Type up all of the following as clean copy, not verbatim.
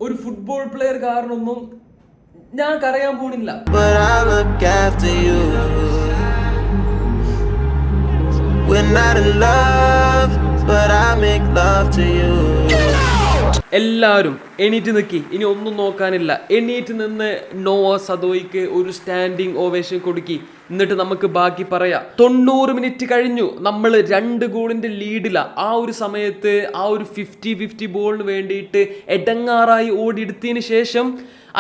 ഒരു football player കാരണമൊന്നും ഞാൻ കരയാൻ പോണില്ല. എല്ലാവരും എണീറ്റ് നിൽക്കി, ഇനി ഒന്നും നോക്കാനില്ല. എണീറ്റ് നിന്ന് നോവ സദോയ്ക്ക് ഒരു സ്റ്റാൻഡിങ് ഓവേഷൻ കൊടുക്കി. എന്നിട്ട് നമുക്ക് ബാക്കി പറയാം. 90 മിനിറ്റ് കഴിഞ്ഞു, നമ്മൾ 2 ഗോളിന്റെ ലീഡില. ആ ഒരു സമയത്ത് ആ ഒരു 50-50 ബോളിന് വേണ്ടിയിട്ട് എടങ്ങാറായി ഓടിയെടുത്തതിന് ശേഷം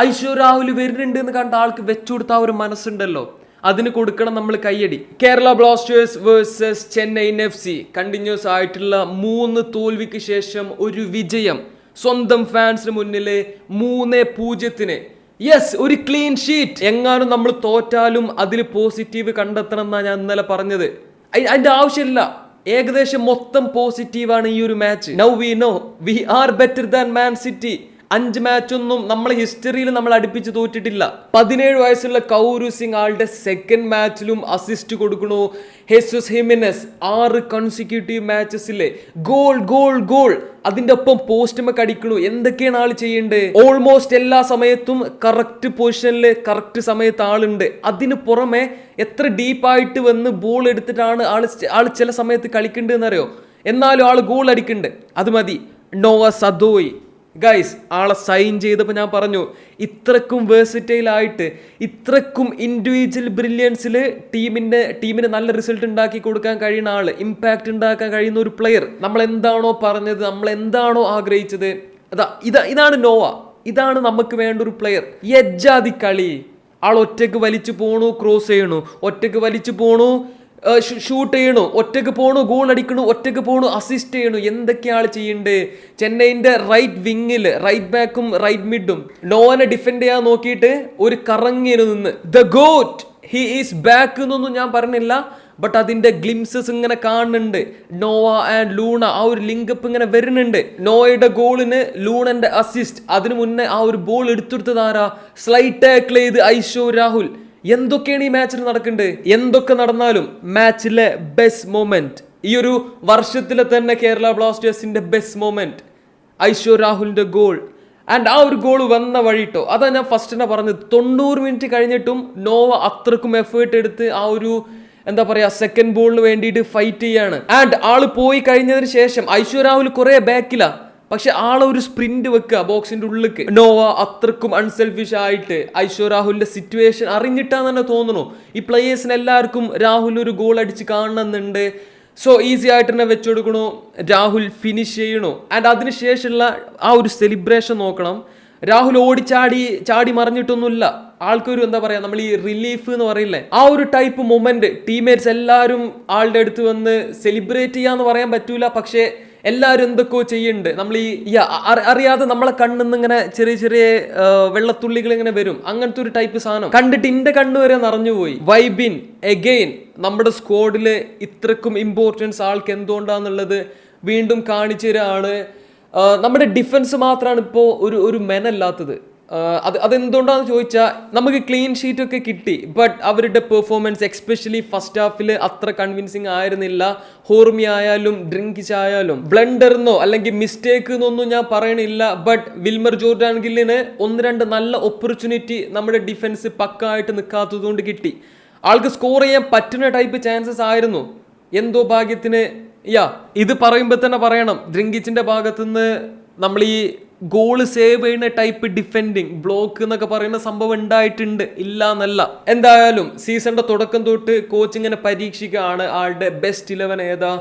ഐശ്വര്യ രാഹുൽ വരുന്നുണ്ട് എന്ന് കണ്ട ആൾക്ക് വെച്ചുകൊടുത്ത ആ ഒരു മനസ്സുണ്ടല്ലോ, അതിന് കൊടുക്കണം നമ്മൾ കയ്യടി. Kerala Blasters versus Chennai FC continuous ആയിട്ടുള്ള 3 തോൽവിക്ക് ശേഷം ഒരു വിജയം. സ്വന്തം ഫാൻസിന് മുന്നിൽ 3-0. യെസ്, ഒരു ക്ലീൻ ഷീറ്റ്. എങ്ങാനും നമ്മൾ തോറ്റാലും അതിൽ പോസിറ്റീവ് കണ്ടെത്തണം എന്നാണ് ഞാൻ ഇന്നലെ പറഞ്ഞത്. അതിന്റെ ആവശ്യമില്ല, ഏകദേശം മൊത്തം പോസിറ്റീവാണ് ഈ ഒരു match. Now we know we are better than man city. 5 മാച്ചൊന്നും നമ്മളെ ഹിസ്റ്ററിയിൽ നമ്മൾ അടുപ്പിച്ച് തോറ്റിട്ടില്ല. 17 വയസ്സുള്ള കൗരു സിംഗ് ആളുടെ സെക്കൻഡ് മാച്ചിലും അസിസ്റ്റ് കൊടുക്കണു. ഹെസസ് ഹിമിനസ് 6 കൺസിക്യൂട്ടീവ് മാച്ചസിലെ ഗോൾ ഗോൾ ഗോൾ. അതിന്റെ ഒപ്പം പോസ്റ്റുമൊക്കെ അടിക്കണു. എന്തൊക്കെയാണ് ആൾ ചെയ്യേണ്ടത്? ഓൾമോസ്റ്റ് എല്ലാ സമയത്തും കറക്റ്റ് പൊസിഷനിൽ കറക്റ്റ് സമയത്ത് ആളുണ്ട്. അതിന് പുറമെ എത്ര ഡീപ്പായിട്ട് വന്ന് ബോൾ എടുത്തിട്ടാണ് ആള് ചില സമയത്ത് കളിക്കേണ്ടതെന്നറിയോ? എന്നാലും ആള് ഗോൾ അടിക്കുന്നുണ്ട്. അത് മതി. നോവ സദോയ് ഗൈസ്, ആളെ സൈൻ ചെയ്തപ്പോൾ ഞാൻ പറഞ്ഞു, ഇത്രക്കും വേഴ്സറ്റൈൽ ആയിട്ട് ഇത്രക്കും ഇൻഡിവിജ്വൽ ബ്രില്യൻസിൽ ടീമിന് നല്ല റിസൾട്ട് ഉണ്ടാക്കി കൊടുക്കാൻ കഴിയുന്ന ആള്, ഇമ്പാക്റ്റ് ഉണ്ടാക്കാൻ കഴിയുന്ന ഒരു പ്ലെയർ. നമ്മൾ എന്താണോ പറഞ്ഞത്, നമ്മൾ എന്താണോ ആഗ്രഹിച്ചത്, ഇതാണ് നോവ. ഇതാണ് നമുക്ക് വേണ്ട ഒരു പ്ലെയർ. യജ്ജാതി കളി. ആൾ ഒറ്റക്ക് വലിച്ചു പോണു, ക്രോസ് ചെയ്യണു, ഒറ്റക്ക് വലിച്ചു പോണു, ഷൂട്ട് ചെയ്യണു, ഒറ്റക്ക് പോണു, ഗോൾ അടിക്കണു, ഒറ്റക്ക് പോണു, അസിസ്റ്റ് ചെയ്യണു. എന്തൊക്കെയാണ് ചെയ്യണ്ടേ? ചെന്നൈന്റെ റൈറ്റ് വിങ്ങില് റൈറ്റ് ബാക്കും റൈറ്റ് മിഡും നോവനെ ഡിഫെൻഡ് ചെയ്യാൻ നോക്കിയിട്ട് ഒരു കറങ്ങിന് നിന്ന് the got he is back എന്നൊന്നും ഞാൻ പറഞ്ഞില്ല, ബട്ട് അതിന്റെ ഗ്ലിംസസ് ഇങ്ങനെ കാണുന്നുണ്ട്. നോവ ആൻഡ് ലൂണ ആ ഒരു ലിങ്കപ്പ് ഇങ്ങനെ വരുന്നുണ്ട്. നോവയുടെ ഗോളിന് ലൂണന്റെ അസിസ്റ്റ്. അതിനു മുന്നേ ആ ഒരു ബോൾ എടുത്തെടുത്തതാരാ? സ്ലൈഡ് ടാക്കിൾ ചെയ്ത് ഐശ്വര്യ രാഹുൽ. എന്തൊക്കെയാണ് ഈ മാച്ചിൽ നടക്കുന്നത്? എന്തൊക്കെ നടന്നാലും മാച്ചിലെ ബെസ്റ്റ് മൊമെന്റ്, ഈ ഒരു വർഷത്തിലെ തന്നെ കേരള ബ്ലാസ്റ്റേഴ്സിന്റെ ബെസ്റ്റ് മൊമെന്റ് ഐശ്വര്യ രാഹുലിന്റെ ഗോൾ. ആൻഡ് ആ ഒരു ഗോൾ വന്ന വഴിട്ടോ, അതാ ഞാൻ ഫസ്റ്റ് തന്നെ പറഞ്ഞത്. 90 മിനിറ്റ് കഴിഞ്ഞിട്ടും നോവ അത്രക്കും എഫേർട്ട് എടുത്ത് ആ ഒരു എന്താ പറയാ സെക്കൻഡ് ബോളിന് വേണ്ടിയിട്ട് ഫൈറ്റ് ചെയ്യാണ്. ആൻഡ് ആള് പോയി കഴിഞ്ഞതിന് ശേഷം ഐശ്വര്യ രാഹുൽ കുറെ ബാക്കിലാ, പക്ഷെ ആളെ ഒരു സ്പ്രിന്റ് വെക്കുക ബോക്സിന്റെ ഉള്ളിലേക്ക്. നോവ അത്രക്കും അൺസെൽഫിഷ് ആയിട്ട് ഐശ്വര്യ രാഹുലിന്റെ സിറ്റുവേഷൻ അറിഞ്ഞിട്ടാന്ന് തന്നെ തോന്നുന്നു. ഈ പ്ലേയേഴ്സിന് എല്ലാവർക്കും രാഹുൽ ഒരു ഗോൾ അടിച്ച് കാണണമെന്നുണ്ട്. സോ ഈസി ആയിട്ട് തന്നെ വെച്ചു കൊടുക്കണു. രാഹുൽ ഫിനിഷ് ചെയ്യണു. ആൻഡ് അതിനുശേഷമുള്ള ആ ഒരു സെലിബ്രേഷൻ നോക്കണം. രാഹുൽ ചാടി മറിഞ്ഞിട്ടൊന്നുമില്ല. ആൾക്കൊരു എന്താ പറയാ, നമ്മൾ ഈ റിലീഫ് എന്ന് പറയില്ലേ, ആ ഒരു ടൈപ്പ് മൊമെന്റ്. ടീംമേറ്റ്സ് എല്ലാവരും ആളുടെ അടുത്ത് വന്ന് സെലിബ്രേറ്റ് ചെയ്യാന്ന് പറയാൻ പറ്റൂല, പക്ഷേ എല്ലാവരും എന്തൊക്കെയോ ചെയ്യുന്നുണ്ട്. നമ്മൾ ഈ അറിയാതെ നമ്മളെ കണ്ണിന്ന് ഇങ്ങനെ ചെറിയ ചെറിയ വെള്ളത്തുള്ളികൾ ഇങ്ങനെ വരും. അങ്ങനത്തെ ഒരു ടൈപ്പ് സാധനം കണ്ടിട്ട് എന്റെ കണ്ണു വരെ നിറഞ്ഞുപോയി. വൈബിൻ എഗെയിൻ നമ്മുടെ സ്ക്വാഡില് ഇത്രക്കും ഇമ്പോർട്ടൻസ് ആൾക്ക് എന്തുകൊണ്ടാന്നുള്ളത് വീണ്ടും കാണിച്ചു തരാണ്. നമ്മുടെ ഡിഫൻസ് മാത്രമാണ് ഇപ്പോൾ ഒരു മെനല്ലാത്തത്. അതെന്തുകൊണ്ടാണെന്ന് ചോദിച്ചാൽ നമുക്ക് ക്ലീൻ ഷീറ്റ് ഒക്കെ കിട്ടി, ബട്ട് അവരുടെ പെർഫോമൻസ് എക്സ്പെഷ്യലി ഫസ്റ്റ് ഹാഫിൽ അത്ര കൺവിൻസിങ് ആയിരുന്നില്ല. ഹോർമി ആയാലും ഡ്രിങ്കിച്ച് ആയാലും ബ്ലണ്ടർന്നോ അല്ലെങ്കിൽ മിസ്റ്റേക്ക് എന്നൊന്നും ഞാൻ പറയണില്ല, ബട്ട് വിൽമർ ജോർഡാൻ ഗില്ലിന് 1-2 നല്ല ഓപ്പർച്യൂണിറ്റി നമ്മുടെ ഡിഫൻസ് പക്കായിട്ട് നിൽക്കാത്തത് കൊണ്ട് കിട്ടി. ആൾക്ക് സ്കോർ ചെയ്യാൻ പറ്റുന്ന ടൈപ്പ് ചാൻസസ് ആയിരുന്നു. എന്തോ ഭാഗ്യത്തിന് ഇത് പറയുമ്പോൾ തന്നെ പറയണം, ഡ്രിങ്കിച്ചിന്റെ ഭാഗത്തുനിന്ന് നമ്മൾ ഈ ഗോള് സേവ് ചെയ്യുന്ന ടൈപ്പ് ഡിഫെൻഡിങ് ബ്ലോക്ക് എന്നൊക്കെ പറയുന്ന സംഭവം ഉണ്ടായിട്ടുണ്ട്, ഇല്ല എന്നല്ല. എന്തായാലും സീസണിന്റെ തുടക്കം തൊട്ട് കോച്ച് ഇങ്ങനെ പരീക്ഷിക്കുകയാണ് ആളുടെ ബെസ്റ്റ് 11 ഏതാ,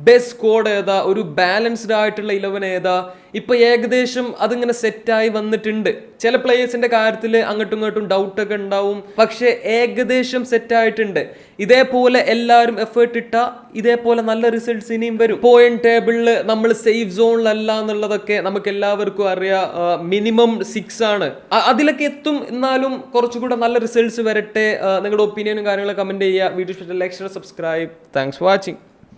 ബെസ്റ്റ് സ്ക്വാഡ് ഏതാ, ഒരു ബാലൻസ്ഡ് ആയിട്ടുള്ള 11 ഏതാ. ഇപ്പൊ ഏകദേശം അതിങ്ങനെ സെറ്റായി വന്നിട്ടുണ്ട്. ചില പ്ലേയേഴ്സിന്റെ കാര്യത്തിൽ അങ്ങോട്ടും ഇങ്ങോട്ടും ഡൗട്ടൊക്കെ ഉണ്ടാവും, പക്ഷെ ഏകദേശം സെറ്റായിട്ടുണ്ട്. ഇതേപോലെ എല്ലാവരും എഫേർട്ട് ഇട്ടാ ഇതേപോലെ നല്ല റിസൾട്ട്സ് ഇനിയും വരും. പോയിന്റ് ടേബിളിൽ നമ്മൾ സേഫ് സോണിലല്ല എന്നുള്ളതൊക്കെ നമുക്ക് എല്ലാവർക്കും അറിയാം. മിനിമം 6 ആണ്, അതിലൊക്കെ എത്തും. എന്നാലും കുറച്ചുകൂടെ നല്ല റിസൾട്ട്സ് വരട്ടെ. നിങ്ങളുടെ ഒപ്പീനിയനും കാര്യങ്ങളൊക്കെ കമന്റ് ചെയ്യുക. വീഡിയോ ഇഷ്ടപ്പെട്ട like, share, subscribe. Thanks for watching.